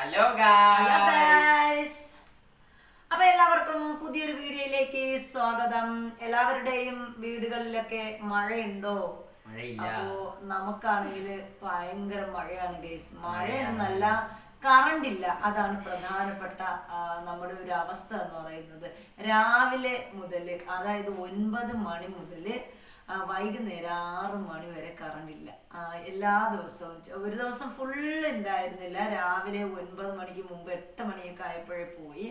Hello guys. അപ്പൊ എല്ലാവർക്കും പുതിയൊരു വീഡിയോയിലേക്ക് സ്വാഗതം. എല്ലാവരുടെയും വീടുകളിലൊക്കെ മഴയുണ്ടോ? അപ്പോ നമുക്കാണെങ്കിൽ ഭയങ്കര മഴയാണ് ഗൈസ്. മഴ എന്നല്ല, കറണ്ട് ഇല്ല. അതാണ് പ്രധാനപ്പെട്ട നമ്മുടെ ഒരു അവസ്ഥ എന്ന് പറയുന്നത്. രാവിലെ മുതൽ, അതായത് 9 മണി മുതൽ വൈകുന്നേരം 6 മണി വരെ കറണ്ട് ഇല്ല. എല്ലാ ദിവസവും ഒരു ദിവസം ഫുള്ള് ഉണ്ടായിരുന്നില്ല. രാവിലെ 9 മണിക്ക് മുമ്പ് 8 മണിയൊക്കെ ആയപ്പോഴേ പോയി.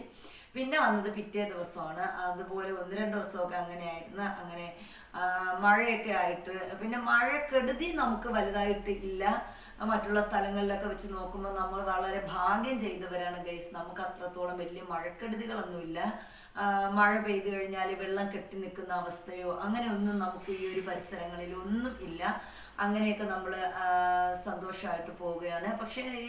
പിന്നെ വന്നത് പിറ്റേ ദിവസമാണ്. അതുപോലെ 1-2 ദിവസമൊക്കെ അങ്ങനെയായിരുന്നു. അങ്ങനെ മഴയൊക്കെ ആയിട്ട്, പിന്നെ മഴക്കെടുതി നമുക്ക് വലുതായിട്ട് ഇല്ല. മറ്റുള്ള സ്ഥലങ്ങളിലൊക്കെ വെച്ച് നോക്കുമ്പോൾ നമ്മൾ വളരെ ഭാഗ്യം ചെയ്തവരാണ് ഗൈസ്. നമുക്ക് അത്രത്തോളം വലിയ മഴക്കെടുതികളൊന്നുമില്ല. മഴ പെയ്തു കഴിഞ്ഞാൽ വെള്ളം കെട്ടി നിൽക്കുന്ന അവസ്ഥയോ അങ്ങനെയൊന്നും നമുക്ക് ഈ ഒരു പരിസരങ്ങളിൽ ഒന്നും ഇല്ല. അങ്ങനെയൊക്കെ നമ്മൾ സന്തോഷമായിട്ട് പോവുകയാണ്. പക്ഷേ ഈ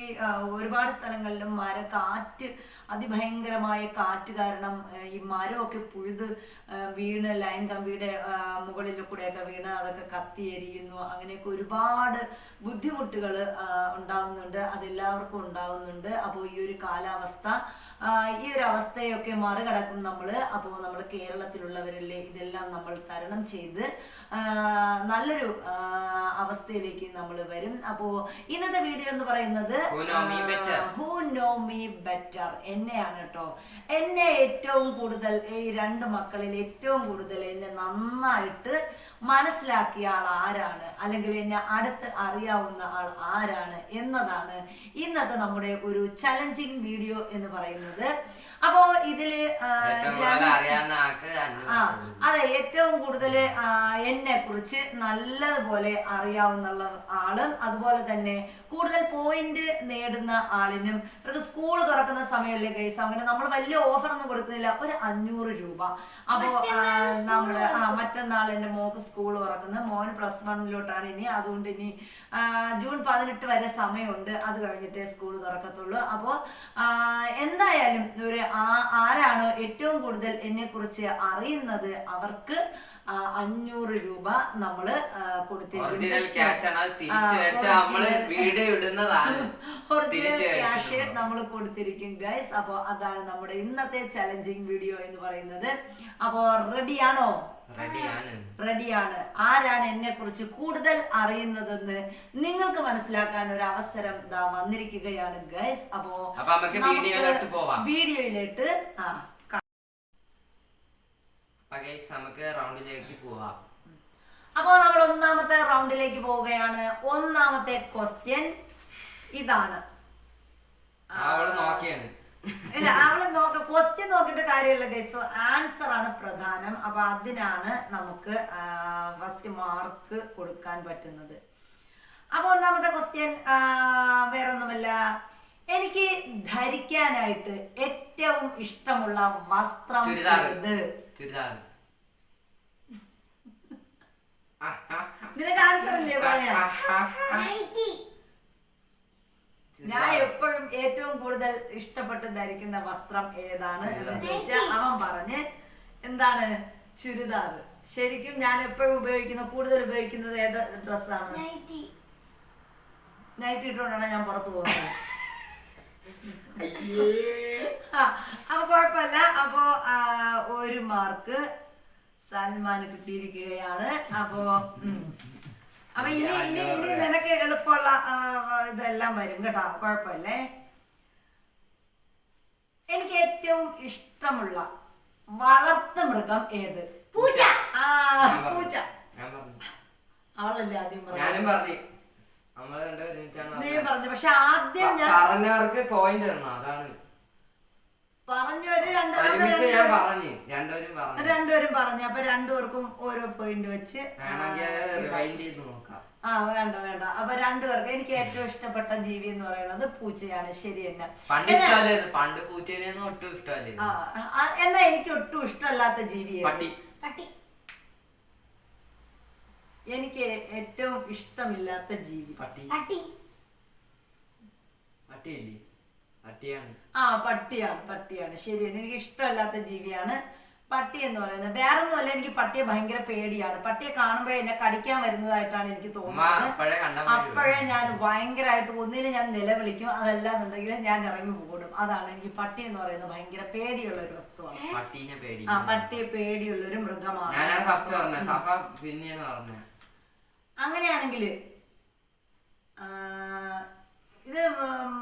ഒരുപാട് സ്ഥലങ്ങളിലും കാറ്റ്, അതിഭയങ്കരമായ കാറ്റ് കാരണം ഈ മരമൊക്കെ പുഴുത് വീണ്, ലൈൻ കമ്പിയുടെ മുകളിൽ കൂടെയൊക്കെ വീണ് അതൊക്കെ കത്തി എരിയുന്നു. അങ്ങനെയൊക്കെ ഒരുപാട് ബുദ്ധിമുട്ടുകൾ ഉണ്ടാവുന്നുണ്ട്. അതെല്ലാവർക്കും ഉണ്ടാവുന്നുണ്ട്. അപ്പോൾ ഈ ഒരു കാലാവസ്ഥ, ഈ ഒരു അവസ്ഥയൊക്കെ മറികടക്കും നമ്മൾ. അപ്പോൾ നമ്മൾ കേരളത്തിലുള്ളവരല്ലേ, ഇതെല്ലാം നമ്മൾ തരണം ചെയ്ത് നല്ലൊരു അവസ്ഥയിലേക്ക് നമ്മൾ വരും. അപ്പോ ഇന്നത്തെ വീഡിയോ എന്ന് പറയുന്നത് ഹൂ നോ മീ ബെറ്റർ എന്നെയാണ് കേട്ടോ. എന്നെ ഏറ്റവും കൂടുതൽ, ഈ 2 മക്കളിൽ ഏറ്റവും കൂടുതൽ എന്നെ നന്നായിട്ട് മനസ്സിലാക്കിയ ആൾ ആരാണ്, അല്ലെങ്കിൽ എന്നെ അടുത്ത് അറിയാവുന്ന ആൾ ആരാണ് എന്നതാണ് ഇന്നത്തെ നമ്മുടെ ഒരു ചലഞ്ചിങ് വീഡിയോ എന്ന് പറയുന്നത്. അപ്പോ ഇതില് അതെ, ഏറ്റവും കൂടുതൽ എന്നെ കുറിച്ച് നല്ലതുപോലെ അറിയാവുന്ന ആളും, അതുപോലെ തന്നെ കൂടുതൽ പോയിന്റ് നേടുന്ന ആളിനും. ഇവർക്ക് സ്കൂൾ തുറക്കുന്ന സമയമല്ലേ ഗൈസ്, അങ്ങനെ നമ്മൾ വലിയ ഓഫർ ഒന്നും കൊടുക്കുന്നില്ല. ഒരു 500 രൂപ. അപ്പോ നമ്മള് മറ്റന്നാൾ എന്റെ മോക്ക് സ്കൂൾ തുറക്കുന്നത്. മോൻ +1 ഇനി. അതുകൊണ്ട് ഇനി ജൂൺ 18 വരെ സമയമുണ്ട്. അത് കഴിഞ്ഞിട്ടേ സ്കൂൾ തുറക്കത്തുള്ളൂ. അപ്പോൾ എന്തായാലും ആരാണോ ഏറ്റവും കൂടുതൽ എന്നെ കുറിച്ച് അറിയുന്നത് അവർക്ക് 500 രൂപ നമ്മള് ഒറിജിനൽ ക്യാഷ് നമ്മൾ കൊടുത്തിരിക്കും ഗൈസ്. അപ്പൊ അതാണ് നമ്മുടെ ഇന്നത്തെ ചലഞ്ചിങ് വീഡിയോ എന്ന് പറയുന്നത്. അപ്പോ റെഡിയാണോ? റെഡിയാണ്. ആരാണ് എന്നെ കുറിച്ച് കൂടുതൽ അറിയുന്നതെന്ന് നിങ്ങൾക്ക് മനസ്സിലാക്കാൻ ഒരു അവസരം വന്നിരിക്കുകയാണ് ഗൈസ്. അപ്പോ വീഡിയോയിലേക്ക് നമുക്ക് റൗണ്ടിലേക്ക് പോവാം. അപ്പോൾ നമ്മൾ ഒന്നാമത്തെ റൗണ്ടിലേക്ക് പോവുകയാണ്. ഒന്നാമത്തെ ക്വസ്റ്റ്യൻ ഇതാണ്. അവള് ക്വസ്റ്റ്യൻ നോക്കിയിട്ട് കാര്യമില്ല ഗൈസ്, ആൻസർ ആണ് പ്രധാനം. അപ്പൊ അതിനാണ് നമുക്ക് ഫസ്റ്റ് മാർക്ക് കൊടുക്കാൻ പറ്റുന്നത്. അപ്പൊ ഒന്നാമത്തെ ക്വസ്റ്റ്യൻ വേറൊന്നുമല്ല. എനിക്ക് ധരിക്കാനായിട്ട് ഏറ്റവും ഇഷ്ടമുള്ള വസ്ത്രം ഏത്? നിനക്ക് ആൻസർ ഇല്ലേ പറയാ? ഞാൻ എപ്പോഴും ഏറ്റവും കൂടുതൽ ഇഷ്ടപ്പെട്ട് ധരിക്കുന്ന വസ്ത്രം ഏതാണ് എന്ന് ചോദിച്ചാൽ അവൻ പറഞ്ഞ് എന്താണ്? ചുരിദാർ. ശരിക്കും ഞാൻ എപ്പോഴും കൂടുതൽ ഉപയോഗിക്കുന്നത് ഏത് ഡ്രസ്സാണ്? നൈറ്റി ഇട്ടുകൊണ്ടാണ് ഞാൻ പുറത്തു പോകുന്നത്. അപ്പൊ കുഴപ്പമില്ല. അപ്പോ 1 മാർക്ക് സൽമാന് കിട്ടിയിരിക്കുകയാണ്. അപ്പൊ ഇനി നിനക്ക് എളുപ്പമുള്ള ഇതെല്ലാം വരും കേട്ടോ, കുഴപ്പമില്ലേ. എനിക്ക് ഏറ്റവും ഇഷ്ടമുള്ള വളർത്തു മൃഗം ഏത്? പൂച്ച. പൂച്ച. അവളല്ലേ ആദ്യം പറഞ്ഞു. നീ പറഞ്ഞു. പക്ഷെ ആദ്യം ഞാൻ പറഞ്ഞവർക്ക് പോയിന്റ് ഇടണം, അതാണ് പറഞ്ഞൊരു രണ്ടുപേരും പറഞ്ഞു. അപ്പൊ 2 പേർക്കും ഓരോ പോയിന്റ് വെച്ച് വേണ്ട. അപ്പൊ 2 പേർക്ക്. എനിക്ക് ഏറ്റവും ഇഷ്ടപ്പെട്ട ജീവി എന്ന് പറയുന്നത് പൂച്ചയാണ്. ശരി തന്നെ. എന്നാ എനിക്ക് ഒട്ടും ഇഷ്ടമല്ലാത്ത ജീവിയെ പട്ടി. എനിക്ക് ഏറ്റവും ഇഷ്ടമില്ലാത്ത ജീവി പട്ടിയാണ്. പട്ടിയാണ്. ശരിയാണ്. എനിക്ക് ഇഷ്ടമല്ലാത്ത ജീവിയാണ് പട്ടി എന്ന് പറയുന്നത് വേറൊന്നുമല്ല, എനിക്ക് പട്ടിയെ ഭയങ്കര പേടിയാണ്. പട്ടിയെ കാണുമ്പോഴേ എന്നെ കടിക്കാൻ വരുന്നതായിട്ടാണ് എനിക്ക് തോന്നുന്നത്. അപ്പോഴേ ഞാൻ ഭയങ്കരമായിട്ട് ഒന്നിനും ഞാൻ നിലവിളിക്കും, അതല്ലാന്നുണ്ടെങ്കിൽ ഞാൻ ഇറങ്ങി പോകും. അതാണ് എനിക്ക് പട്ടി എന്ന് പറയുന്നത് ഭയങ്കര പേടിയുള്ള ഒരു വസ്തുവാണ്. പട്ടിയെ പേടിയുള്ള ഒരു മൃഗമാണ്. അങ്ങനെയാണെങ്കിൽ ഇത്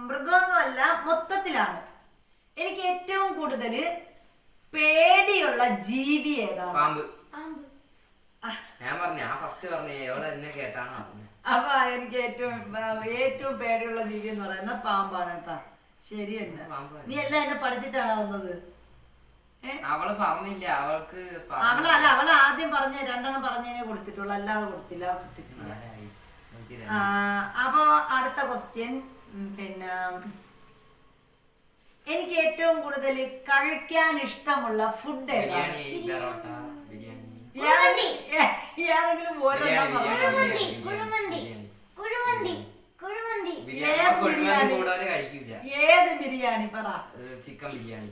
മൃഗമൊന്നുമല്ല, മൊത്തത്തിലാണ് എനിക്ക് ഏറ്റവും കൂടുതൽ പേടിയുള്ള ജീവി ഏതാണ്? അപ്പൊ എനിക്ക് ഏറ്റവും പേടിയുള്ള ജീവി എന്ന് പറയുന്നത് പാമ്പാണ് കേട്ടാ. ശരി തന്നെ. നീ എല്ലാം എന്നെ പഠിച്ചിട്ടാണ് വന്നത്. അവള് പറഞ്ഞില്ല, അവള് ആദ്യം പറഞ്ഞ 2 എണ്ണം പറഞ്ഞതിനെ കൊടുത്തിട്ടുള്ളൂ, അല്ലാതെ കൊടുത്തില്ല. അപ്പൊ അടുത്ത ക്വസ്റ്റ്യൻ, പിന്നെ എനിക്ക് ഏറ്റവും കൂടുതൽ കഴിക്കാൻ ഇഷ്ടമുള്ള ഫുഡ് ഏതാണ്? ഏതെങ്കിലും ഒരെണ്ണം പറഞ്ഞു. ഏത് ബിരിയാണി പറ? ചിക്കൻ ബിരിയാണി.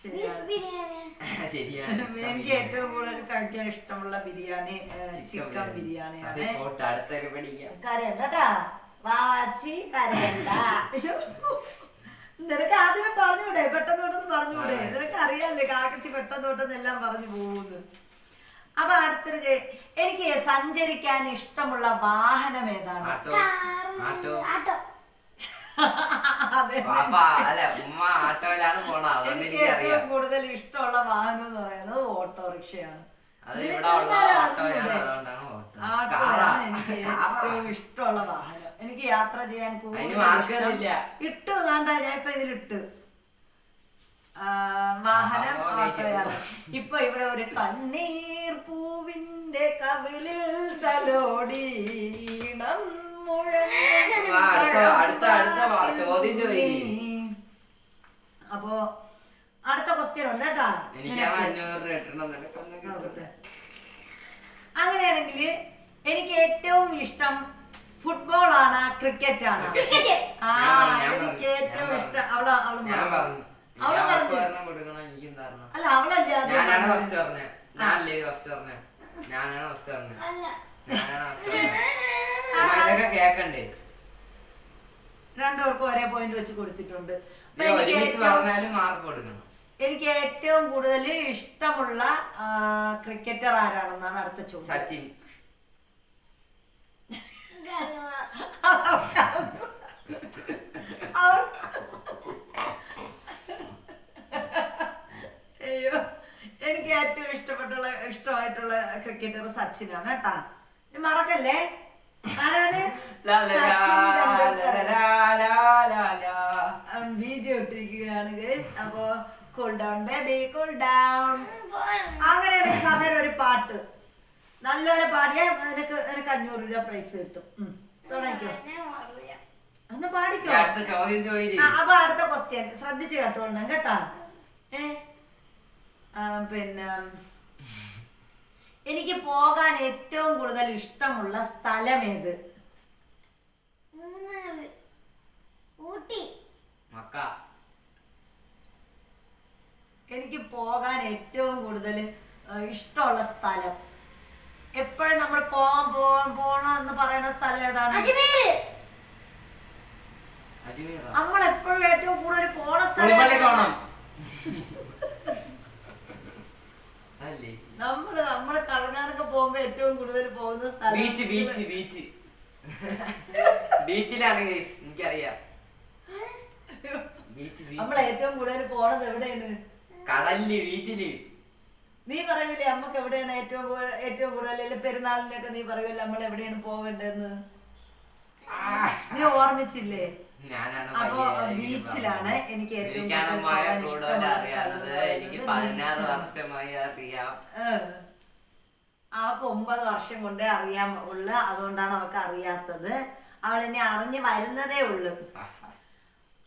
ശരിയാണ്. എനിക്ക് ഏറ്റവും കൂടുതൽ കഴിക്കാൻ ഇഷ്ടമുള്ള ബിരിയാണി ചിക്കൻ ബിരിയാണിയാണ്. കരയണ്ടട്ടാ വാച്ചി, കരയണ്ട. നിനക്ക് ആദ്യമേ പറഞ്ഞൂടെ? പെട്ടെന്ന് പറഞ്ഞൂടെ? നിനക്ക് അറിയാല്ലേ കാക്കച്ചി പെട്ടെന്ന് പറഞ്ഞു പോകുന്നു. അപ്പൊ അടുത്തൊരു, എനിക്ക് സഞ്ചരിക്കാൻ ഇഷ്ടമുള്ള വാഹനം ഏതാണ്? എനിക്ക് ഏറ്റവും കൂടുതൽ ഇഷ്ടമുള്ള വാഹനം എന്ന് പറയുന്നത് ഓട്ടോറിക്ഷയാണ്. ആട്ടോയാണ് എനിക്ക് ഏറ്റവും ഇഷ്ടമുള്ള വാഹനം. എനിക്ക് യാത്ര ചെയ്യാൻ ഇട്ടു താണ്ടാ, ഞാൻ ഇപ്പൊ ഇതിലിട്ട് വാഹനം ഓട്ടോയാണ്. ഇപ്പൊ ഇവിടെ ഒരു കണ്ണീർ പൂവിന്റെ കവിളിൽ തലോടീണം അപ്പോ അടുത്ത ക്വസ്റ്റ്യൻ ഉണ്ട് കേട്ടാ. അങ്ങനെയാണെങ്കിൽ എനിക്ക് ഏറ്റവും ഇഷ്ടം ഫുട്ബോൾ ആണ്, ക്രിക്കറ്റ് ആണ്? എനിക്ക് ഏറ്റവും ഇഷ്ടം അല്ല, അവളല്ല രണ്ടുപേർക്കും ഒരേ പോയിന്റ് വെച്ച് കൊടുത്തിട്ടുണ്ട്. എനിക്ക് ഏറ്റവും കൂടുതൽ ഇഷ്ടമുള്ള ക്രിക്കറ്റർ ആരാണെന്നാണ് അടുത്ത ചോദ്യം. സച്ചിൻ. അയ്യോ, എനിക്ക് ഏറ്റവും ഇഷ്ടമായിട്ടുള്ള ക്രിക്കറ്റർ സച്ചിനാണ് കേട്ടാ. മറക്കല്ലേ ആരാണ്? ബീജം ഇട്ടിരിക്കുകയാണ് ഗൈസ്. അപ്പൊ cool down baby, cool down. അങ്ങനെയാണെങ്കിൽ സമയം ഒരു പാട്ട് നല്ലപോലെ പാടിയാ നിനക്ക് 500 രൂപ പ്രൈസ് കിട്ടും. തുടങ്ങിക്കോ, ഒന്ന് പാടിക്കോ. അപ്പൊ അടുത്ത ക്വസ്റ്റ്യൻ ശ്രദ്ധിച്ചു കേട്ടോളണം കേട്ടാ. പിന്നെ എനിക്ക് പോകാൻ ഏറ്റവും കൂടുതൽ ഇഷ്ടമുള്ള സ്ഥലം ഏത്? എനിക്ക് പോകാൻ ഏറ്റവും കൂടുതൽ ഇഷ്ടമുള്ള സ്ഥലം, എപ്പോഴും നമ്മൾ പോണം എന്ന് പറയുന്ന സ്ഥലം ഏതാണ്? നമ്മൾ എപ്പോഴും ഏറ്റവും കൂടുതൽ പോണ സ്ഥലം നമ്മള് കറങ്ങാനൊക്കെ പോകുമ്പോ ഏറ്റവും കൂടുതൽ പോകുന്ന സ്ഥലം ബീച്ചിലാണ്. എനിക്കറിയാം നമ്മൾ ഏറ്റവും കൂടുതൽ പോണത് എവിടെയാണ്? കടലില്, ബീച്ചില്. നീ പറയൂലേ നമ്മക്ക് എവിടെയാണ് ഏറ്റവും കൂടുതൽ? പെരുന്നാളിനൊക്കെ നീ പറയൂല്ലേ നമ്മൾ എവിടെയാണ് പോവേണ്ടതെന്ന്? നീ ഓർമ്മിച്ചില്ലേ? അപ്പൊ ബീച്ചിലാണ് എനിക്ക് ഏറ്റവും അവക്ക് 9 വർഷം കൊണ്ടേ അറിയാൻ ഉള്ളു, അതുകൊണ്ടാണ് അവക്ക് അറിയാത്തത്. അവൾ ഇനി അറിഞ്ഞു വരുന്നതേ ഉള്ളു.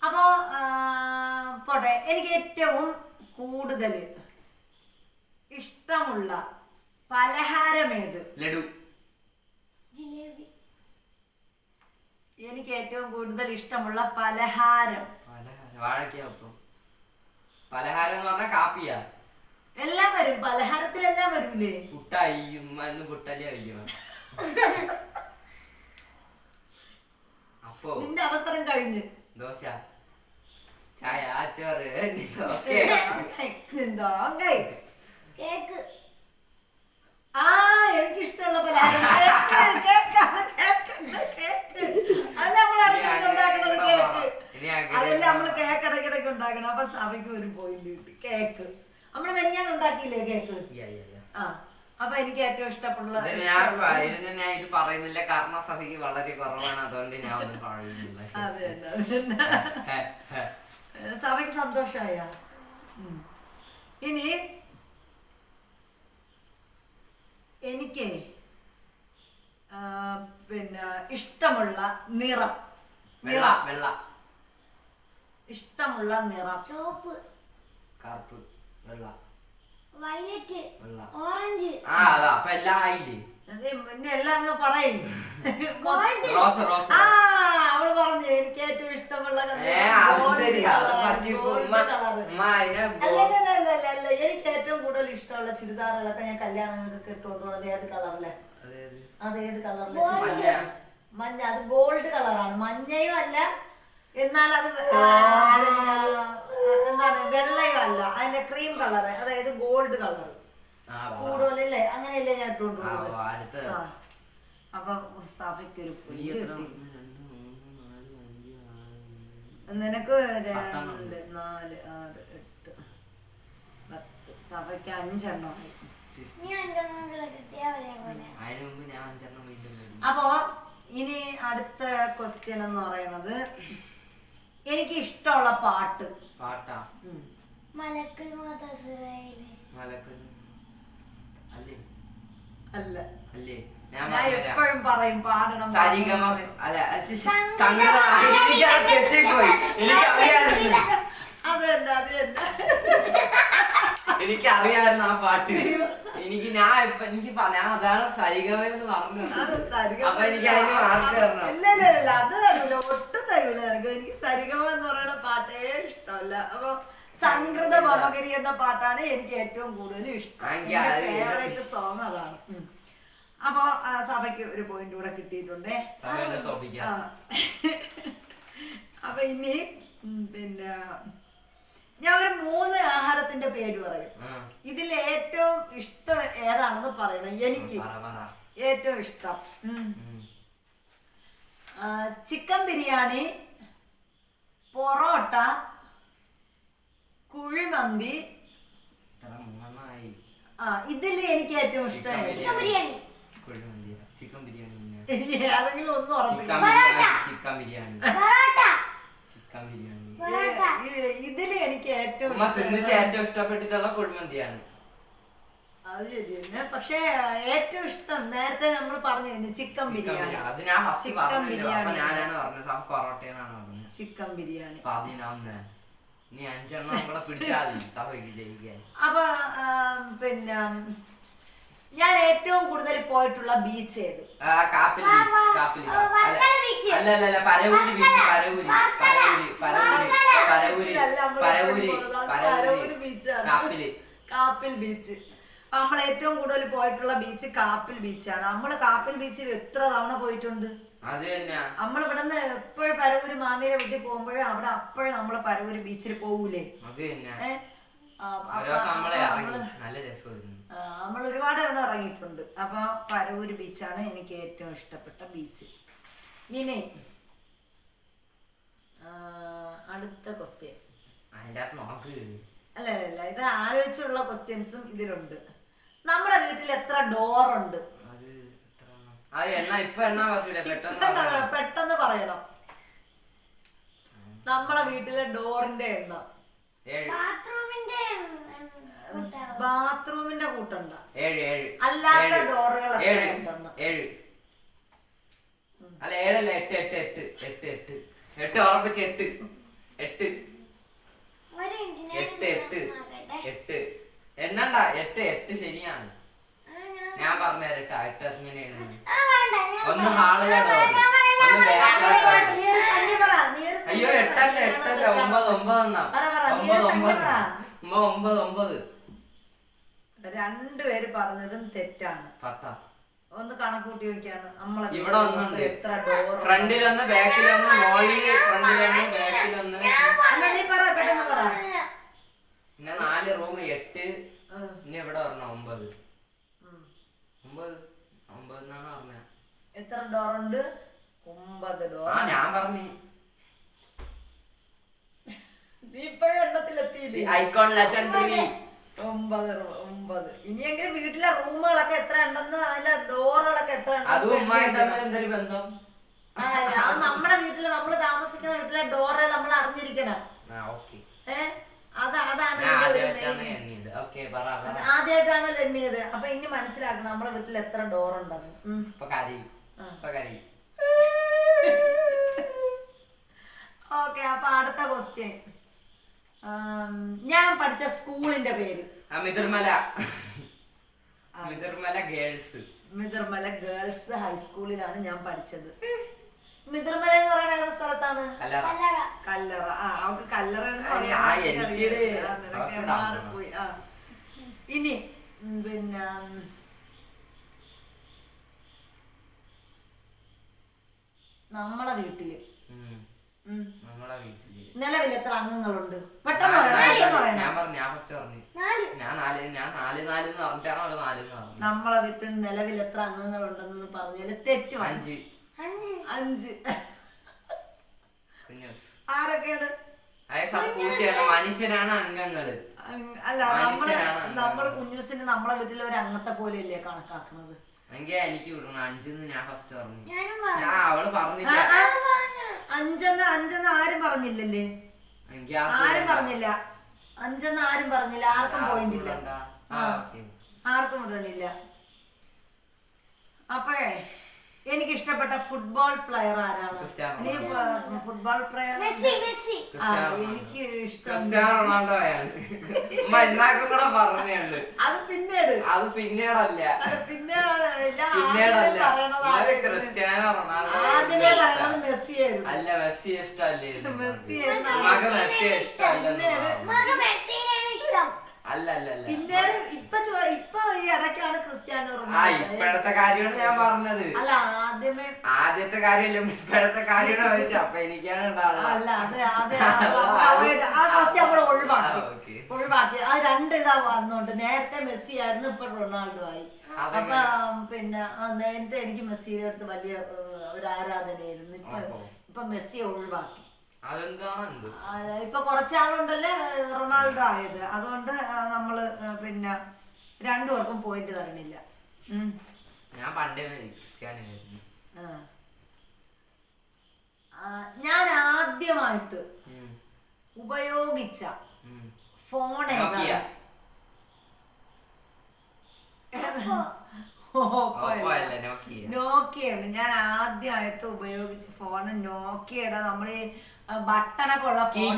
അപ്പോ പോട്ടെ, എനിക്ക് ഏറ്റവും കൂടുതൽ ഇഷ്ടമുള്ള പലഹാരം ഏത്? ലഡു. എനിക്ക് ഏറ്റവും കൂടുതൽ ഇഷ്ടമുള്ള പലഹാരം വാഴയ്ക്കപ്പം. പലഹാരം എന്ന് പറഞ്ഞാൽ കാപ്പിയാ. എല്ലാം വരും, പലഹാരത്തിലെല്ലാം വരൂലേ? പുട്ടായി ഇന്ന് പുട്ടല്ലേ കഴിക്കണം. അപ്പോ നിന്റെ അവസരം കഴിഞ്ഞു. ദോശ, ചായ, ചോറ്, എന്താ എനിക്കിഷ്ടമുള്ള പലഹാരം അതല്ല നമ്മൾ ഇടയ്ക്കിടയ്ക്ക് ഉണ്ടാക്കണത് കേക്ക്. അതല്ല നമ്മള് കേക്ക് ഇടയ്ക്കിടയ്ക്ക് ഉണ്ടാക്കണം. അപ്പൊ സഭയ്ക്ക് ഒരു പോയിന്റ് കിട്ടി. കേക്ക് നമ്മള് മെഞ്ഞാൻ ഉണ്ടാക്കിയില്ലേ കേക്ക്? ആ, അപ്പൊ എനിക്ക് ഏറ്റവും ഇഷ്ടപ്പെടുള്ള ഞാൻ ഇത് പറയുന്നില്ല കാരണം സഭയ്ക്ക് വളരെ കുറവാണ്, അതുകൊണ്ട് ഞാൻ ഒന്നും പറയുന്നില്ല. അതെ, സഭയ്ക്ക് സന്തോഷമായ. ഇനി എനിക്ക് പിന്നെ ഇഷ്ടമുള്ള നിറം, വെള്ള, ഇഷ്ടമുള്ള നിറം ചുവപ്പ്, കറുപ്പ്, വെള്ള, വയലറ്റ്, വെള്ള, ഓറഞ്ച്. അതാ അപ്പൊ എല്ലാം ആയില്ലേ? പിന്നെ എല്ലാം അങ്ങ് പറയും. Rose, rose. അവള് പറഞ്ഞു എനിക്ക് ഏറ്റവും ഇഷ്ടമുള്ള എനിക്ക് ഏറ്റവും കൂടുതൽ ഇഷ്ടമുള്ള ചുരിദാറുകളൊക്കെ ഞാൻ കല്യാണങ്ങൾക്ക് ഇട്ടുകൊണ്ട് പോണത് ഏത് കളറിലെ? അതേത് കളറിലെ? മഞ്ഞ. അത് ഗോൾഡ് കളറാണ്. മഞ്ഞയും അല്ല, എന്നാൽ അത് എന്താണ് വെള്ളയും അല്ല, അതിന്റെ ക്രീം കളറ്, അതായത് ഗോൾഡ് കളർ കൂടുതലല്ലേ? അങ്ങനെയല്ലേ ഞാൻ ഇട്ടുകൊണ്ട് പോകുന്നത്. അപ്പൊ സഭയ്ക്കൊരു നിനക്ക് 2, 4, 6, 8, 10, സഭയ്ക്ക് 5 എണ്ണം. അപ്പോ ഇനി അടുത്ത ക്വസ്റ്റ്യൻ എന്ന് പറയുന്നത് എനിക്ക് ഇഷ്ടമുള്ള പാട്ട്. പാട്ടാ? മലക്ക് മുതസ്സറയിലെ. മലക്ക് അല്ല, അല്ലേ? ഞാൻ എപ്പോഴും പറയും പാടണം. സരിഗമ അല്ല, സംഗീതം. തെറ്റിപ്പോയി. എനിക്കറിയാമായിരുന്നു, എനിക്കറിയാമായിരുന്നു ആ പാട്ട്. ഞാൻ അതാണ് സരിഗമ എന്ന് പറഞ്ഞത്. അപ്പൊ എനിക്ക് അതിന് മാർക്ക് തരണം. ഇല്ല, അത് തരൂല, ഒട്ടും തരൂല. എനിക്ക് സരിഗമ എന്ന് പറയുന്ന പാട്ടേ ഇഷ്ടമല്ല. അപ്പൊ സംഗൃത ഭമകരി എന്ന പാട്ടാണ് എനിക്ക് ഏറ്റവും കൂടുതൽ ഇഷ്ടം. ഫേവറേറ്റ് സോങ് അതാണ്. അപ്പൊ സഭയ്ക്ക് ഒരു പോയിന്റ് കൂടെ കിട്ടിയിട്ടുണ്ടേ. അപ്പൊ ഇനി പിന്നെ ഞാൻ ഒരു 3 ആഹാരത്തിന്റെ പേര് പറയും. ഇതിൽ ഏറ്റവും ഇഷ്ടം ഏതാണെന്ന് പറയണം. എനിക്ക് ഏറ്റവും ഇഷ്ടം ചിക്കൻ ബിരിയാണി, പൊറോട്ട, കുഴിമന്തി. ഇതിൽ എനിക്ക് ഏറ്റവും ഇഷ്ടം ചിക്കൻ ബിരിയാണി. ചിക്കൻ ബിരിയാണി ഏതെങ്കിലും ഒന്നും ഉറപ്പില്ല. Chicken biryani, chicken biryani. ഇതില് എനിക്ക് ഏറ്റവും ഏറ്റവും ഇഷ്ടപ്പെട്ടിട്ടുള്ള കുഴിമന്തിയാണ്. അത് ശരി തന്നെ. പക്ഷെ ഏറ്റവും ഇഷ്ടം നേരത്തെ നമ്മൾ പറഞ്ഞു കഴിഞ്ഞു ചിക്കൻ ബിരിയാണി. അത് ഞാൻ ചിക്കൻ ബിരിയാണി ഞാനാണ് പറഞ്ഞത്. പൊറോട്ടയാണ് പറഞ്ഞത്. ചിക്കൻ ബിരിയാണി 11. നീ 5 എണ്ണം കൂടെ പിടിച്ചാൽ സഭയ്ക്ക് ജയിക്കാൻ. അപ്പൊ പിന്നെ ഞാൻ ഏറ്റവും കൂടുതൽ പോയിട്ടുള്ള ബീച്ച് ഏത്? കാപ്പിൽ ബീച്ച്. കാപ്പിൽ അല്ല, പരവൂരി ബീച്ച്. കാപ്പിൽ ബീച്ച്. നമ്മൾ ഏറ്റവും കൂടുതൽ പോയിട്ടുള്ള ബീച്ച് കാപ്പിൽ ബീച്ചാണ്. നമ്മള് കാപ്പിൽ ബീച്ചിൽ എത്ര തവണ പോയിട്ടുണ്ട്. നമ്മൾ ഇവിടുന്ന് എപ്പോഴും പരവൂര് മാമിയുടെ വീട്ടിൽ പോകുമ്പോഴേ അവിടെ അപ്പോഴും നമ്മള് പരവൂര് ബീച്ചിൽ പോകൂലേ? നമ്മൾ ഒരുപാട് തവണ ഇറങ്ങിയിട്ടുണ്ട്. അപ്പൊ പരവൂര് ബീച്ചാണ് എനിക്ക് ഏറ്റവും ഇഷ്ടപ്പെട്ട ബീച്ച്. ഇനി അടുത്ത ക്വസ്റ്റ്യൻ. അല്ല, ഇത് ആലോചിച്ചുള്ള ക്വസ്റ്റ്യൻസും ഇതിലുണ്ട്. നമ്മുടെ വീട്ടിൽ എത്ര ഡോറുണ്ട്? പെട്ടെന്ന് പറയണം. നമ്മളെ വീട്ടിലെ ഡോറിന്റെ എണ്ണം. ബാത്റൂമിന്റെ കൂട്ടണ്ട, അല്ലാത്ത ഡോറുകൾ അല്ല 7 അല്ല 8 ഉറപ്പിച്ച് 8 എണ്ണണ്ട. 8 ശരിയാണ്. ഞാൻ പറഞ്ഞുതരട്ടാ 8 എങ്ങനെയാണ്. ഒന്ന് ഹാളിലെ ഡോർ, ഒന്ന് ബാക്കിലെ. അയ്യോ 8 8 8 9 എന്നാ. നീ ഒരു സംഖ്യ പറ. 9 രണ്ടുപേര് പറഞ്ഞതും തെറ്റാണ്. 10. ഒന്ന് കണക്കൂട്ടി വെക്കാണ് നമ്മളെ ഇവിടെ ഒന്നുണ്ട്. എത്ര ഡോർ ഫ്രണ്ടിലൊന്ന് ബാക്കിലൊന്ന് മോളില് ഫ്രണ്ടിലൊന്ന് ബാക്കിലൊന്ന്. എന്നാ നീ പറ, പെട്ടെന്ന് പറ. പിന്നെ 4 റൂം 8. ഇനി ഇവിടെ പറഞ്ഞ 9 എന്നാണ് പറഞ്ഞത്. എത്ര ഡോറുണ്ട്? 9 ഡോർ. ആ ഞാൻ പറഞ്ഞു. നീ ഇപ്പോഴും എണ്ണത്തിലെത്തി. Icon legendary 9. ഇനിയെങ്കിലും വീട്ടിലെ റൂമുകളൊക്കെ എത്ര ഉണ്ടെന്ന് അതിലെ ഡോറുകളൊക്കെ എത്ര അതും ഉമ്മായി തമ്മിൽ എന്തൊരു ബന്ധം? നമ്മളെ വീട്ടില് നമ്മള് താമസിക്കുന്ന വീട്ടിലെ ഡോറുകൾ നമ്മൾ അറിഞ്ഞിരിക്കണം. അതാണ് ആദ്യമായിട്ടാണ് എണ്ണിയത്. അപ്പൊ ഇനി മനസ്സിലാക്കണം നമ്മളെ വീട്ടിൽ എത്ര ഡോർ ഉണ്ടെന്ന്. ഓക്കെ, അപ്പൊ അടുത്ത ക്വസ്റ്റ്യൻ. ഞാൻ പഠിച്ച സ്കൂളിന്റെ പേര്? മിതിർമല ഗേൾസ് ഹൈസ്കൂളിലാണ് ഞാൻ പഠിച്ചത്. മിതിർമല എന്ന് പറയുന്ന ഏത് സ്ഥലത്താണ്? കല്ലറ. അവർക്ക് കല്ലറ എന്ന് പറയാൻ മാറിപ്പോയി. ഇനി പിന്നെ നമ്മളെ വീട്ടില് നിലവിൽ എത്ര അംഗങ്ങളുണ്ട്? പെട്ടെന്ന് പറയണം. നമ്മളെ വീട്ടിൽ നിലവിൽ എത്ര അംഗങ്ങളുണ്ടെന്ന് പറഞ്ഞാല് തെറ്റും. 5. ആരൊക്കെയാണ്? മനുഷ്യരാണ് അംഗങ്ങള്. അല്ല, നമ്മള് കുഞ്ഞൂസിന് നമ്മളെ വീട്ടിലെ ഒരു അംഗത്തെ പോലെയല്ലേ കണക്കാക്കുന്നത്? എനിക്ക് വിടണം 5 ഞാൻ ഫസ്റ്റ് പറഞ്ഞു. അവള് പറഞ്ഞില്ല 5 ആരും പറഞ്ഞില്ലല്ലേ? ആരും പറഞ്ഞില്ല 5 ആരും പറഞ്ഞില്ല. ആർക്കും പോയിന്റ് ഇല്ല, ആർക്കും ഇടണില്ല. അപ്പോഴേ എനിക്ക് ഇഷ്ടപ്പെട്ട ഫുട്ബോൾ പ്ലെയർ ആരാണ്? ഫുട്ബോൾ പ്ലെയർ എനിക്ക് ഇഷ്ടം അത് പിന്നീടല്ല, ക്രിസ്ത്യാനോ റൊണാൾഡോ. ആദ്യമേ പറയണത് മെസ്സിയായിരുന്നു. അല്ല, മെസ്സി ഇഷ്ടമല്ലേ? പിന്നീട് ഇപ്പൊ ഈ ഇടയ്ക്കാണ് ക്രിസ്ത്യാനോ റൊണാൾഡോ. ഇപ്പോഴത്തെ കാര്യമാണ് ഞാൻ പറഞ്ഞത്. അല്ല, ആദ്യത്തെ കാര്യമല്ല, ഇപ്പോഴത്തെ കാര്യമാണ് വെച്ച. അപ്പൊ എനിക്കാണ് അല്ല, നമ്മള് ഒഴിവാക്കി. ആ 2 ഇതാ വന്നോണ്ട്. നേരത്തെ മെസ്സി ആയിരുന്നു, ഇപ്പൊ റൊണാൾഡോ ആയി. അപ്പൊ പിന്നെ നേരത്തെ എനിക്ക് മെസ്സിയുടെ അടുത്ത് വലിയ ഒരു ആരാധനയായിരുന്നു. ഇപ്പൊ മെസ്സിയെ ഒഴിവാക്കി. ഇപ്പൊ കുറച്ചാളുണ്ടല്ലേ റൊണാൾഡോ ആയത്. അതുകൊണ്ട് നമ്മള് പിന്നെ 2 പേർക്കും പോയിന്റ് തരണില്ല. ഞാൻ പണ്ടേ ക്രിസ്ത്യാനിയായിരുന്നു. ഞാൻ ആദ്യമായിട്ട് ഉപയോഗിച്ച ഫോൺ ഏതാണ്? നോക്കിയാണ്. ഞാൻ ആദ്യമായിട്ട് ഉപയോഗിച്ച ഫോണ് നോക്കിയുടെ നമ്മള് ബട്ടണൊക്കെ ഉള്ള ഫോൺ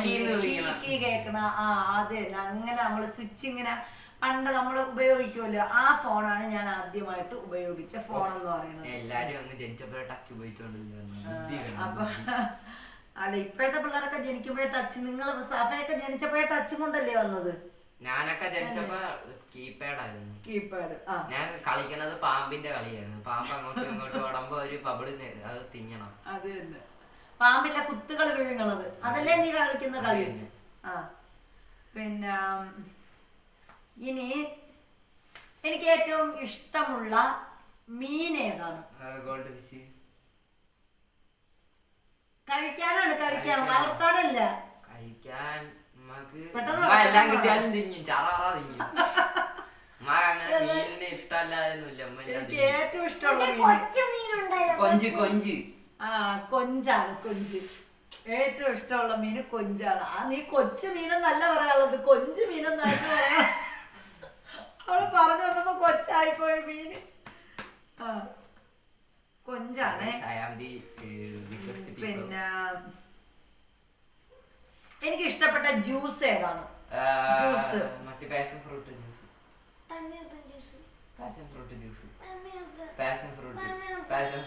കേക്കണ. അത് തന്നെ. അങ്ങനെ നമ്മള് സ്വിച്ച് ഇങ്ങനെ പണ്ട് നമ്മൾ ഉപയോഗിക്കുമല്ലോ, ആ ഫോണാണ് ഞാൻ ആദ്യമായിട്ട് ഉപയോഗിച്ച ഫോൺ എന്ന് പറയുന്നത്. അപ്പൊ അല്ല, ഇപ്പോഴത്തെ പിള്ളേരൊക്കെ ജനിക്കുമ്പോഴേ ടച്ച്. നിങ്ങൾ സഫയൊക്കെ ജനിച്ചപ്പോഴേ ടച്ചും കൊണ്ടല്ലേ വന്നത്? ഞാനൊക്കെ ജനിച്ചപ്പോ കീപാഡായിരുന്നു. കീപാഡ്. ഞാൻ കളിക്കുന്നത് പാമ്പിന്റെ കളിയായിരുന്നു. പാമ്പ് അങ്ങോട്ടും ഇങ്ങോട്ടും ഓടുമ്പോ ഒരു ബബിളിന് അത് തിന്നണം. അത് തന്നെ, പാമ്പിന്റെ കുത്തുകൾ വിഴുങ്ങണത്. അതല്ലേ നീ കളിക്കുന്ന കളി? പിന്നെ ഇനി എനിക്ക് ഏറ്റവും ഇഷ്ടമുള്ള മീൻ ഏതാണ്? Gold fish. കഴിക്കാനാണ്, വളർത്താനല്ല. കഴിക്കാൻ എല്ലാം കിട്ടിയാലും തിന്നും. ചാറാ തിന്നും. അങ്ങനെ മീനിനെ ഇഷ്ടമല്ലാതൊന്നുമില്ല. എനിക്ക് ഏറ്റവും ഇഷ്ടമുള്ള കൊഞ്ച്. കൊഞ്ചാണ്. കൊഞ്ച് ഏറ്റവും ഇഷ്ടമുള്ള മീൻ കൊഞ്ചാണ്. നീ കൊച്ചു മീനെന്നല്ല പറയാനുള്ളത്, കൊഞ്ച് മീനെന്നായിട്ട് പറയാ. അവള് പറഞ്ഞു വന്നപ്പോ കൊച്ചായിപ്പോയ മീന്. കൊഞ്ചാണ്. പിന്നെ എനിക്ക് ഇഷ്ടപ്പെട്ട ജ്യൂസ് ഏതാണ്? Juice passion fruit juice. Passion fruit juice. Passion fruit. Passion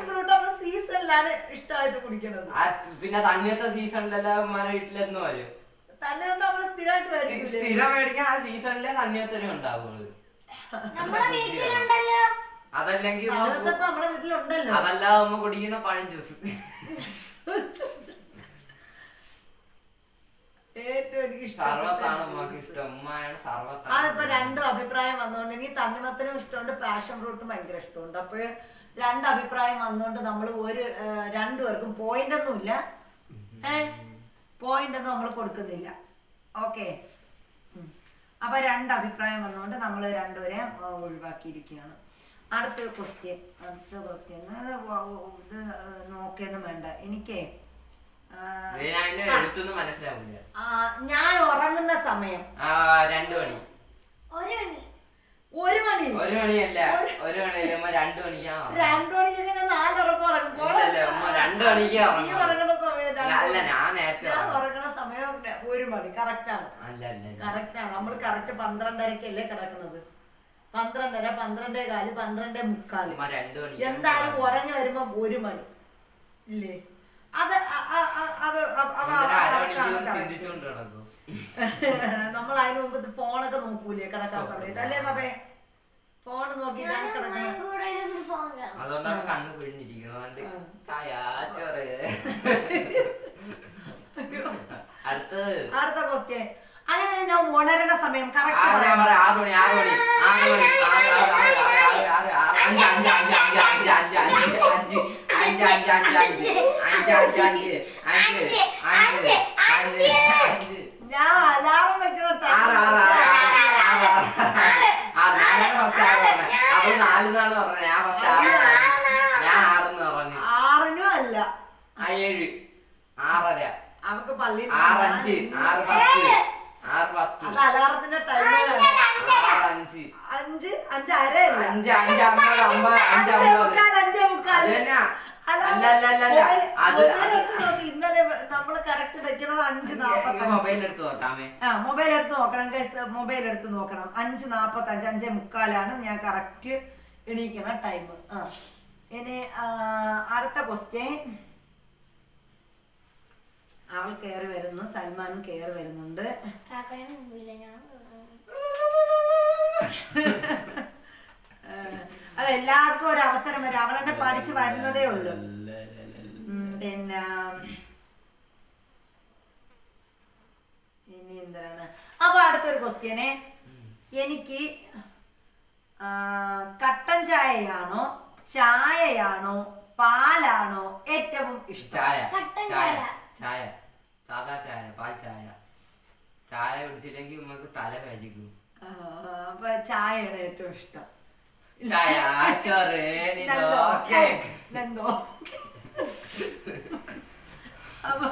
fruit നമ്മള് സീസണിൽ സീസണിലാണ് ഇഷ്ടമായിട്ട് കുടിക്കണത്. പിന്നെ തണ്ണിയത്തെ സീസണിലെല്ലാം അമ്മമാരെ വീട്ടിലെന്ന് വരും. തണ്ണിമത്തം നമ്മള് സ്ഥിരമായിട്ട് മേടിക്കും. സ്ഥിരം മേടിക്കാൻ ആ സീസണിലെ തണ്ണിയത്തന്നെ ഉണ്ടാവുള്ളൂ. അതല്ലെങ്കിൽ നമ്മുടെ വീട്ടിലുണ്ടല്ലോ. അതല്ല അമ്മ കുടിക്കുന്ന പഴം ജ്യൂസ്. ഏറ്റവും എനിക്ക് സർവത്താണ് അമ്മക്ക് ഇഷ്ടം. ഉമ്മയാണ് സർവത്താണ്. അതിപ്പോ രണ്ടും അഭിപ്രായം വന്നോണ്ട് എനിക്ക് തണ്ണിമത്തനും ഇഷ്ടമുണ്ട്, പാഷൻ ഫ്രൂട്ടും ഭയങ്കര ഇഷ്ടമുണ്ട്. അപ്പോഴ് രണ്ട് അഭിപ്രായം വന്നോണ്ട് നമ്മൾ രണ്ടുപേർക്കും പോയിന്റ് ഒന്നുമില്ല, പോയിന്റ് ഒന്നും നമ്മൾ കൊടുക്കുന്നില്ല. ഓക്കെ, അപ്പൊ രണ്ട് അഭിപ്രായം വന്നുകൊണ്ട് നമ്മൾ രണ്ടുപേരെ ഒഴിവാക്കിയിരിക്കുകയാണ്. അടുത്ത ക്വസ്റ്റ്യൻ ഇത് നോക്കിയൊന്നും വേണ്ട. എനിക്ക് മനസ്സിലാവില്ല. ഞാൻ ഉറങ്ങുന്ന സമയം 2 മണി. 1 മണി. 1 മണിയല്ല, 1 മണിയല്ല, 2 മണിക്കാ. 2 മണിക്ക് ഞാൻ 4 ഉറക്കം ഉറങ്ങും. 2 മണിക്കാ. നീ ഉറങ്ങുന്ന സമയം അല്ല, ഞാൻ നേരത്തെ ഉറങ്ങുന്ന സമയം 1 മണി. കറക്റ്റ് ആണ്, കറക്റ്റ് ആണ്. നമ്മൾ കറക്റ്റ് 12:30-ക്കല്ലേ കിടക്കുന്നത്. 12:30, 12:15, 12:45. എന്തായാലും ഉറങ്ങി വരുമ്പോ 1 മണി ഇല്ലേ? അത് നമ്മൾ അതിന് മുമ്പ് ഫോണൊക്കെ നോക്കൂലേ കിടക്കാൻ സമയത്ത്? അല്ലേ സഭയെ ഫോൺ നോക്കി അതുകൊണ്ടാണ് കണ്ണു പിഴിഞ്ഞിരിക്കുന്നത്. അടുത്ത ക്വസ്റ്റ്യൻ. അങ്ങനെ ഞാൻ ഉണരുന്ന സമയം കറക്റ്റ് 6 മണി. 6 മണി. 6 മണി. 5 ഞാൻ അലാറം വെക്കണ ആറിനും അല്ല, 7, 6:30, അവർക്ക് പള്ളി 6:05, 6:10, 6:10. അത് അലാറത്തിന്റെ ടൈമിലാണ്. 6:05, 5:30 ഇന്നലെ നമ്മള് കറക്റ്റ് വെക്കുന്നത് 5:45. മൊബൈൽ എടുത്ത് നോക്കാമേ. മൊബൈൽ എടുത്ത് നോക്കണം ഗൈസ്, മൊബൈൽ എടുത്ത് നോക്കണം. 5:45, 5:45 ഞാൻ കറക്റ്റ് എണീക്കണ ടൈം. ഇനി അടുത്ത ക്വസ്റ്റ്യൻ. അവൾ കയറി വരുന്നു, സൽമാനും കയറി വരുന്നുണ്ട്. അല്ല, എല്ലാവർക്കും ഒരു അവസരം വരും. അവളെന്നെ പഠിച്ചു വരുന്നതേ ഉള്ളു. പിന്നെ ഇനി എന്താണ്? അപ്പൊ അടുത്തൊരു ക്വസ്റ്റ്യന്. എനിക്ക് കട്ടൻ ചായയാണോ ചായയാണോ പാലാണോ ഏറ്റവും ഇഷ്ടം? ചായ, സാധാ ചായ, പാൽ ചായ. ചായ കുടിച്ചില്ലെങ്കിൽ നമുക്ക് തല വേദിക്കും. അപ്പൊ ചായയാണ് ഏറ്റവും ഇഷ്ടം. ചായ അപ്പൊ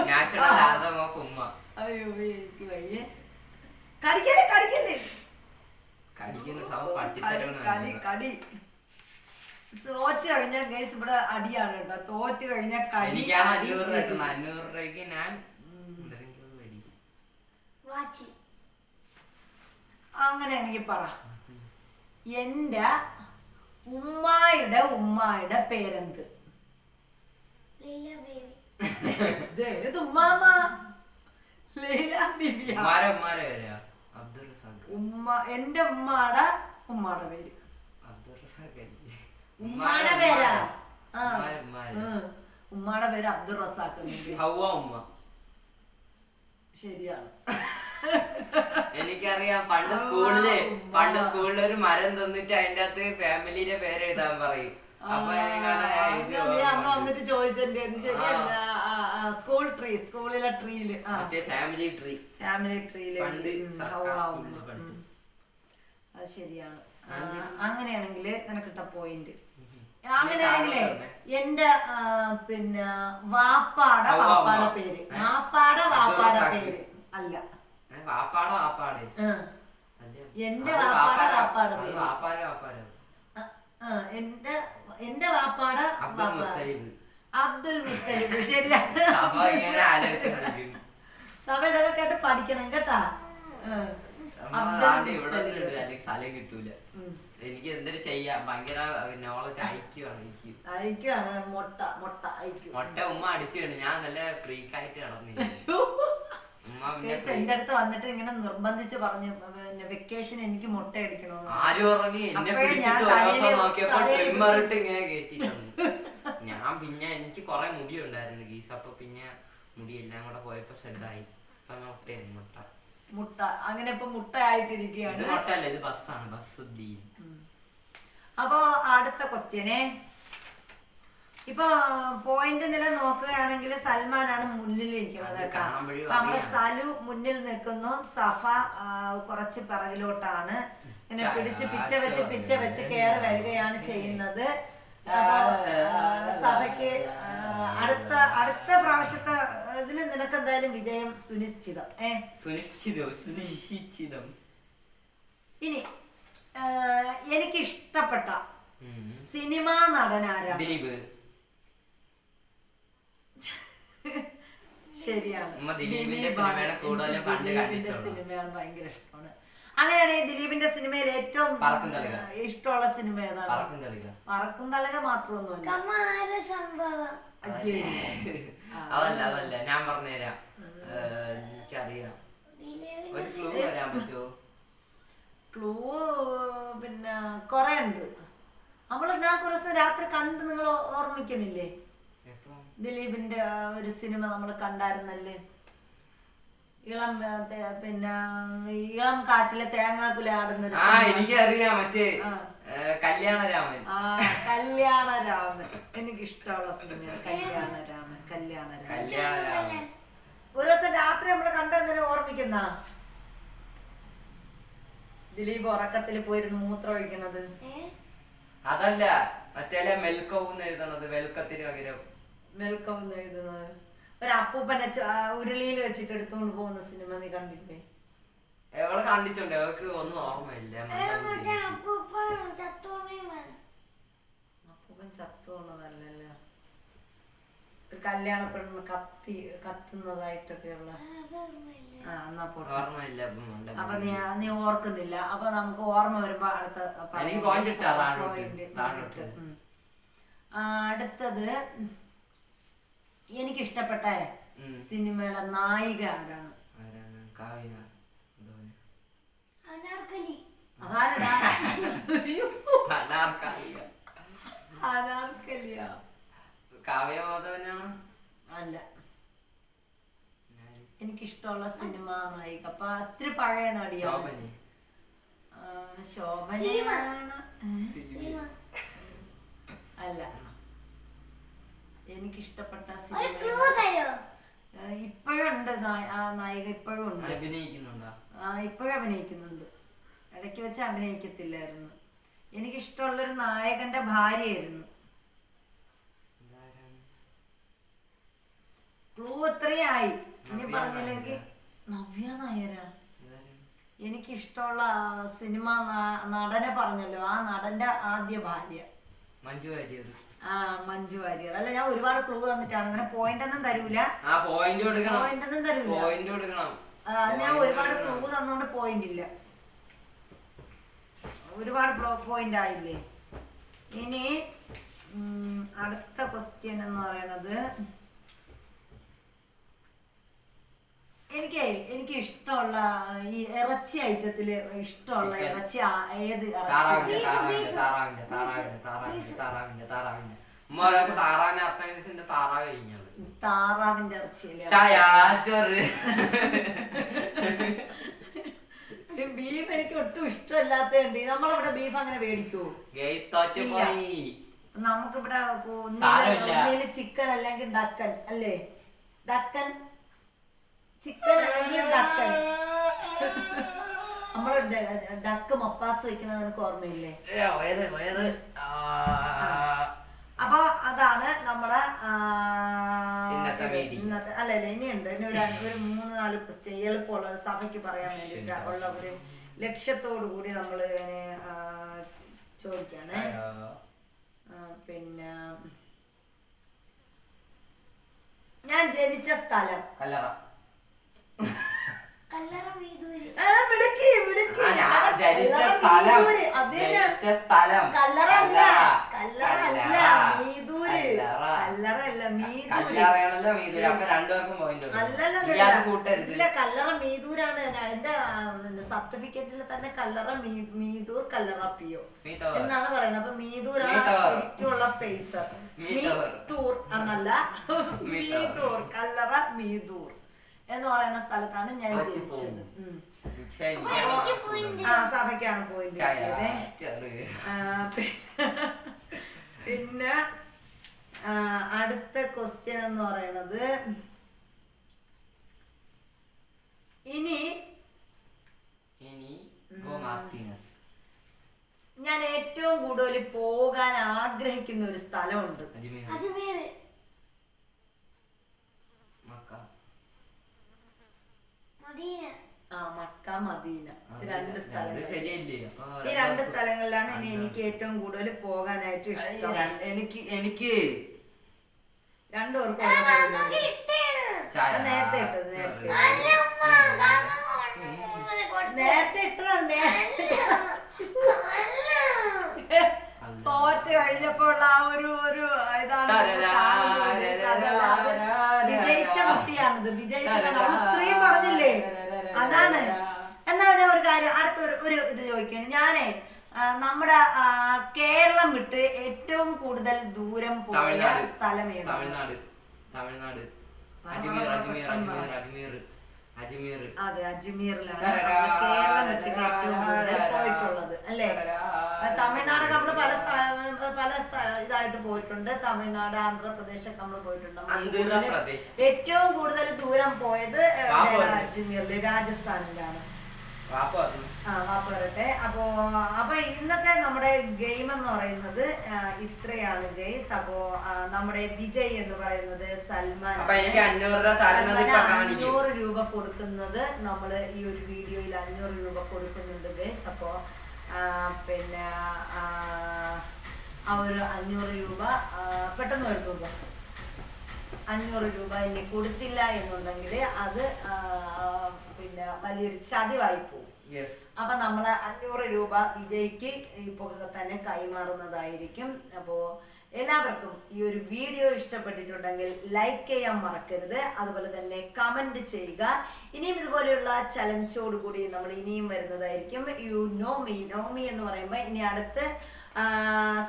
നാഷണൽ ആന്തം ഓഫ് ഉമ്മ. അയ്യോ എനിക്ക് വയ്യ. കടിക്കല്ലേ കടിക്കല്ലേ, കടിക്കുന്ന പട്ടിത്തരം. കടി തോറ്റ് കഴിഞ്ഞാൽ ഗൈസ് ഇവിടെ അടിയാണ് കേട്ടോ. തോറ്റ് കഴിഞ്ഞാൽ കടി. 500 രൂപയ്ക്ക് ഞാൻ അങ്ങനെയാണെങ്കിൽ പറ, എന്റെ ഉമ്മായുടെ പേരെന്ത്? ഏത് ഉമ്മാമ? ലൈല ബിബിയ. എന്റെ ഉമ്മാടെ പേര് ഉമ്മാടെ പേരാ. ഉമ്മാടെ പേര് അബ്ദുൾ റസാഖ്. ശരിയാണ്. എനിക്കറിയാം. പണ്ട് സ്കൂളില് ഒരു മരം തന്നിട്ട് അതിന്റെ അകത്ത് ഫാമിലിയുടെ പേര് എഴുതാൻ പറയും. വന്നിട്ട് ചോദിച്ചെന്റെ ശരിയല്ല. സ്കൂളിലെ ട്രീയില് ഫാമിലി ട്രീയില്. അത് ശരിയാണ്. അങ്ങനെയാണെങ്കിൽ നിനക്കിട്ട പോയിന്റ്. അങ്ങനെയാണെങ്കിലേ എന്റെ പിന്നെ വാപ്പാടെ പേര് പേര് അല്ല, എന്റെ വാപ്പാടെ പേര് എന്റെ വാപ്പാടെ അബ്ദുൽ മുത്തലിബ്. ശരിയാണ്. സഭ ഇതൊക്കെ കേട്ട് പഠിക്കണം കേട്ടാ. ഇവിടെ അല്ലെങ്കിൽ സ്ഥലം കിട്ടൂല. എനിക്ക് എന്തൊരു ചെയ്യാം, ഭയങ്കര നോളജ് അയക്കുവാണ്. മുട്ട ഉമ്മ അടിച്ചു കണ്ടു. ഞാൻ നല്ല ഫ്രീക്കായിട്ട് നടന്നു. എന്റെ അടുത്ത് വന്നിട്ട് ഇങ്ങനെ നിർബന്ധിച്ച് പറഞ്ഞു വെക്കേഷൻ എനിക്ക് മുട്ട അടിക്കണോ. ആര് പറഞ്ഞു? എന്നെ പിടിച്ചിട്ട് ഒരു ദിവസം നോക്കിയപ്പോ ട്രിമ്മറിട്ട് ഇങ്ങനെ കേട്ടിട്ടുണ്ട്. ഞാൻ പിന്നെ എനിക്ക് കൊറേ മുടി ഉണ്ടായിരുന്നു ഗീസ്. അപ്പൊ പിന്നെ മുടി എല്ലാം കൂടെ പോയപ്പോ സെഡായി. മുട്ട അങ്ങനെ ഇപ്പൊ മുട്ട ആയിട്ടിരിക്കുകയാണ്. മുട്ടല്ല, ഇത് ബസ്സാണ്. ബസ്സുദ്ദീൻ. അപ്പൊ അടുത്ത ക്വസ്റ്റ്യനെ, ഇപ്പൊ പോയിന്റ് നില നോക്കുകയാണെങ്കിൽ സൽമാനാണ് മുന്നിലിരിക്കുന്നത് കേട്ടോ. നമ്മുടെ സലു മുന്നിൽ നിൽക്കുന്നു, സഫ കുറച്ച് പിറകിലോട്ടാണ്. ഇങ്ങനെ പിച്ച വെച്ച് കയറി വരികയാണ് ചെയ്യുന്നത്. സഭയ്ക്ക് അടുത്ത പ്രാവശ്യത്തെ ഇതില് നിനക്ക് എന്തായാലും വിജയം സുനിശ്ചിതം. സുനിശ്ചിതം. ഇനി എനിക്ക് ഇഷ്ടപ്പെട്ട സിനിമാ നടനാരാണ്? ദിലീപ്. ശരിയാണ്, ദിലീപിന്റെ സിനിമയാണ് ഭയങ്കര ഇഷ്ടമാണ്. അങ്ങനെയാണെങ്കിൽ ദിലീപിന്റെ സിനിമയിൽ ഏറ്റവും ഇഷ്ടമുള്ള സിനിമ ഏതാണ്? പറക്കും തളിക മാത്രമൊന്നുമല്ല. അതല്ല ഞാൻ പറഞ്ഞുതരാം. എനിക്കറിയാം. ഒരു ക്ലൂ വരാൻ പറ്റുമോ? ക്ലൂ പിന്നെ കൊറേ ഉണ്ട്. ഞാൻ കുറേ ദിവസം രാത്രി കണ്ട്, നിങ്ങൾ ഓർമ്മിക്കണില്ലേ? ദിലീപിന്റെ ഒരു സിനിമ നമ്മൾ കണ്ടായിരുന്നല്ലേ, ഇളം കാറ്റിലെ തേങ്ങാക്കുല ആടുന്ന. എനിക്കറിയാം, മറ്റേ കല്യാണരാമൻ. കല്യാണരാമൻ എനിക്കിഷ്ടമുള്ള സിനിമയാണ് കല്യാണരാമൻ. ഒരു ദിവസം രാത്രി നമ്മള് കണ്ടെന്തിനും ഓർമ്മിക്കുന്ന ദിലീപ് ഉറക്കത്തിൽ പോയിരുന്നു മൂത്രം ഒഴിക്കുന്നത്. അതല്ല, മറ്റേ മെൽക്കോന്ന് എഴുതണത്. വെൽക്കത്തിന് പകരം മെൽക്കോന്ന് എഴുതുന്നത്. ഒരു അപ്പൂപ്പനെ ഉരുളിയിൽ വെച്ചിട്ട് എടുത്തുകൊണ്ട് പോകുന്ന സിനിമ നീ കണ്ടില്ലേ? എവളെ കണ്ടിട്ടുണ്ട്, അവൾക്ക് ഒന്നും ഓർമ്മയില്ല. അപ്പൂപ്പൻ ചത്തോണതല്ലല്ലോ, ഒരു കല്യാണ പെണ്ണ് കത്തുന്നതായിട്ടൊക്കെയുള്ള. ഓർമ്മയില്ല. അപ്പൊ നീ ഓർക്കുന്നില്ല. അപ്പൊ നമുക്ക് ഓർമ്മ വരുമ്പോ അടുത്തത് എനിക്കിഷ്ടപ്പെട്ട സിനിമയുടെ നായിക ആരാണ്? അനാർക്കലിയാ? അല്ല, എനിക്കിഷ്ടമുള്ള സിനിമ നായിക അപ്പൊ അത്ര പഴയ നടിയാണ്. ശോഭനയാണ്? അല്ല, എനിക്കിഷ്ടപ്പെട്ട സിനിമ ഇപ്പോഴും ഉണ്ട്. ആ നായിക ഇപ്പോഴും ഉണ്ട്. ഇപ്പോഴും അഭിനയിക്കുന്നുണ്ട്. ഇടയ്ക്ക് വെച്ച് അഭിനയിക്കത്തില്ലായിരുന്നു. എനിക്കിഷ്ടമുള്ളൊരു നായകന്റെ ഭാര്യയായിരുന്നു. ക്ലൂ എത്രയായി ഇനി പറഞ്ഞില്ലെങ്കിൽ? നവ്യ നായരാ. എനിക്കിഷ്ടമുള്ള സിനിമ നടനെ പറഞ്ഞല്ലോ, ആ നടന്റെ ആദ്യ ഭാര്യ മഞ്ജു വാര്യർ. മഞ്ജു വാര്യർ. അല്ല, ഞാൻ ഒരുപാട് ക്ലൂ തന്നിട്ടാണ്. അങ്ങനെ പോയിന്റ് ഒന്നും തരൂല. ഞാൻ ഒരുപാട് ക്ലൂ തന്നോണ്ട് പോയിന്റ് ഇല്ല. ഒരുപാട് പോയിന്റ് ആയില്ലേ? ഇനി അടുത്ത ക്വസ്റ്റ്യൻ എന്ന് പറയുന്നത്, എനിക്ക് ഇഷ്ടമുള്ള ഈ ഇറച്ചി ഐറ്റത്തില് ഇഷ്ടമുള്ള ഇറച്ചി ഏത് ഇറച്ചി? താറാവിന്റെ ഇറച്ചിയല്ലേ? ബീഫ് എനിക്ക് ഒട്ടും ഇഷ്ടമല്ലാത്തതുണ്ട്. നമ്മളിവിടെ ബീഫ് അങ്ങനെ മേടിക്കുവോ? നമുക്കിവിടെ ഒന്നില് ചിക്കൻ അല്ലെങ്കിൽ ഡക്കൻ അല്ലേ? ഡക്കൻ ചിക്കൻ അല്ലെങ്കിൽ ഡക്കൻ. നമ്മള് ഡക്ക് മപ്പാസ് വെക്കുന്നത് നിനക്ക് ഓർമ്മയില്ലേ? അപ്പൊ അതാണ് നമ്മളെ ഇന്നത്തെ. അല്ലല്ല, ഇനിയുണ്ട്. ഇനി ഒരു 3-4 ക്വസ്റ്റ്യൻ എളുപ്പമുള്ളത് സഭയ്ക്ക് പറയാൻ വേണ്ടിട്ട് ഉള്ള ഒരു ലക്ഷ്യത്തോടു കൂടി നമ്മള് ചോദിക്കാണ്. പിന്നെ ഞാൻ ജനിച്ച സ്ഥലം? ജനിച്ച കല്ലറ സ്ഥലം മീദൂര്. അത് തന്നെ. ജനിച്ച സ്ഥലം കല്ലറല്ല കല്ലറ. മീദൂര്. കല്ലറല്ല മീദൂര്. കല്ലറയാണല്ലോ മീദൂര്. അപ്പൊ രണ്ടുപേർക്കും പോയിന്റ് കൂട്ടരുത്. ഇല്ല, കല്ലറ മീദൂരാണ്. എന്റെ സർട്ടിഫിക്കറ്റിൽ തന്നെ കല്ലറ മീദൂർ കല്ലറ പിയോ എന്നാണ് പറയുന്നത്. അപ്പൊ മീദൂരാണ് ശരിക്കുള്ള പേസർ. മീത്തൂർ എന്നല്ല, മീദൂർ. കല്ലറ മീദൂർ എന്ന് പറയുന്ന സ്ഥലത്താണ് ഞാൻ ജനിച്ചത്. ആ സഭയ്ക്കാണ് പോയിന്റ്. പിന്നെ അടുത്ത ക്വസ്റ്റ്യൻ എന്ന് പറയുന്നത്, ഇനി ഞാൻ ഏറ്റവും കൂടുതൽ പോകാൻ ആഗ്രഹിക്കുന്ന ഒരു സ്ഥലമുണ്ട്. അജ്മീർ. മദീന. Mecca, Medina. രണ്ട് സ്ഥലങ്ങൾ. ഈ രണ്ട് സ്ഥലങ്ങളിലാണ് ഇനി എനിക്ക് ഏറ്റവും കൂടുതൽ പോകാനായിട്ട് ഇഷ്ടം. എനിക്ക് രണ്ടുപേർക്കും നേരത്തെ ഇട്ടത് നേരത്തെ ഇട്ടതാണ്. തോറ്റ് കഴിഞ്ഞപ്പോൾ ആ ഒരു ഇതാണ് വിജയിച്ച കുട്ടിയാണിത്. വിജയിച്ചതാണ്. നമ്മൾ ഇത്രയും പറഞ്ഞില്ലേ, അതാണ്. എന്നാ ഞാൻ ഒരു കാര്യം അടുത്ത ഒരു ഇത് ചോദിക്കാണ്. ഞാനേ നമ്മുടെ കേരളം വിട്ട് ഏറ്റവും കൂടുതൽ ദൂരം പോയ സ്ഥലം ഏതാണ്? തമിഴ്നാട്. അതെ, അജ്മീറിലാണ് കേരളം വിട്ട് ഏറ്റവും കൂടുതൽ പോയിട്ടുള്ളത് അല്ലേ? തമിഴ്നാട് നമ്മള് പല ഇതായിട്ട് പോയിട്ടുണ്ട്. തമിഴ്നാട്, ആന്ധ്രാപ്രദേശ് ഒക്കെ നമ്മള് പോയിട്ടുണ്ട്. ഏറ്റവും കൂടുതൽ ദൂരം പോയത് അജ്മീറില്, രാജസ്ഥാനിലാണ്. വരട്ടെ. അപ്പൊ ഇന്നത്തെ നമ്മുടെ ഗെയിം എന്ന് പറയുന്നത് ഇത്രയാണ് ഗൈസ്. അപ്പോ നമ്മുടെ വിജയ് എന്ന് പറയുന്നത് സൽമാൻ 500 രൂപ കൊടുക്കുന്നത് നമ്മള് ഈ ഒരു വീഡിയോയിൽ 500 രൂപ കൊടുക്കുന്നുണ്ട് ഗൈസ്. അപ്പോ പിന്നെ ആ ഒരു 500 രൂപ പെട്ടെന്ന് എടുക്കുക. 500 രൂപ ഇനി കൊടുത്തില്ല എന്നുണ്ടെങ്കിൽ അത് പിന്നെ വലിയൊരു ചതിവായി പോകും. അപ്പൊ നമ്മള് 500 രൂപ വിജയ്ക്ക് ഇപ്പൊ തന്നെ കൈമാറുന്നതായിരിക്കും. അപ്പോ എല്ലാവർക്കും ഈ ഒരു വീഡിയോ ഇഷ്ടപ്പെട്ടിട്ടുണ്ടെങ്കിൽ ലൈക്ക് ചെയ്യാൻ മറക്കരുത്. അതുപോലെ തന്നെ കമന്റ് ചെയ്യുക. ഇനിയും ഇതുപോലെയുള്ള ചലഞ്ചോട് കൂടി നമ്മൾ ഇനിയും വരുന്നതായിരിക്കും. യു നോ മീ എന്ന് പറയുമ്പോൾ ഇനി അടുത്ത്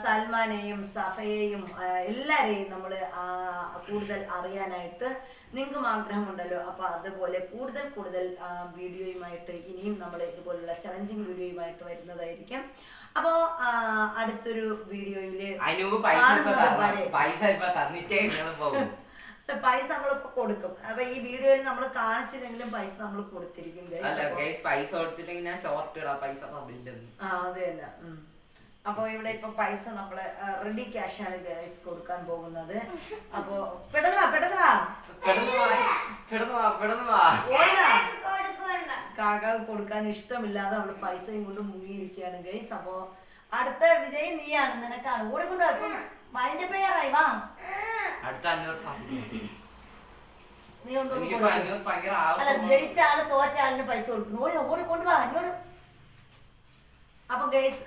സൽമാനെയും സഫയെയും എല്ലാരെയും നമ്മൾ കൂടുതൽ അറിയാനായിട്ട് നിങ്ങൾക്കും ആഗ്രഹമുണ്ടല്ലോ. അപ്പൊ അതുപോലെ കൂടുതൽ വീഡിയോയുമായിട്ട് ഇനിയും നമ്മൾ ഇതുപോലുള്ള ചലഞ്ചിങ് വീഡിയോയുമായിട്ട് വരുന്നതായിരിക്കും. അപ്പോ അടുത്തൊരു വീഡിയോയില് പൈസ നമ്മളിപ്പോ കൊടുക്കും. അപ്പൊ ഈ വീഡിയോയിൽ നമ്മൾ കാണിച്ചില്ലെങ്കിലും പൈസ നമ്മൾ കൊടുത്തിരിക്കും. അതെയല്ല. അപ്പൊ ഇവിടെ ഇപ്പൊ പൈസ നമ്മള് റെഡി ക്യാഷ് ആണ് ഗൈസ് കൊടുക്കാൻ പോകുന്നത്. അപ്പൊ പെട്ടെന്ന് വാ. കാക്ക കൊടുക്കാൻ ഇഷ്ടമില്ലാതെ അവള് പൈസയും കൊണ്ട് മുങ്ങിയിരിക്കുകയാണ് ഗൈസ്. അപ്പൊ അടുത്ത വിജയ് നീയാണ്, നിനക്കാണ്. ഓടിക്കൊണ്ട് അതിന്റെ പേരായി വാ. നീ അല്ല, ജയിച്ച ആള് തോറ്റ ആളിന് പൈസ കൊടുക്കുന്നു. ഓടിക്കൊണ്ട് വാ ഇങ്ങോട്ട്. അപ്പൊ ഗൈസ്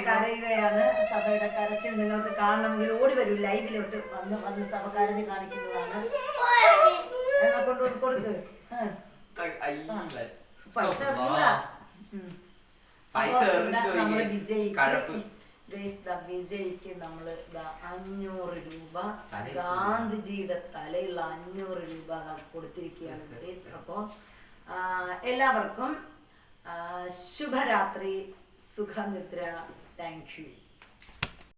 കരയുകയാണ്. സഭയുടെ കരച്ചിൽ നിങ്ങൾക്ക് കാണണമെങ്കിൽ ഓടി വരൂ. ലൈവിലോട്ട് വന്ന് സഭ കരഞ്ഞ് കാണിക്കുന്നതാണ്. എന്നാ കൊടുക്ക്. നമ്മള് വിജയ്ക്ക് നമ്മള് 500 രൂപ ഗാന്ധിജിയുടെ തലയുള്ള 500 രൂപ കൊടുത്തിരിക്കുകയാണ് ഗൈസ്. അപ്പൊ എല്ലാവർക്കും ശുഭരാത്രി, സുഖനിദ്ര. Thank you.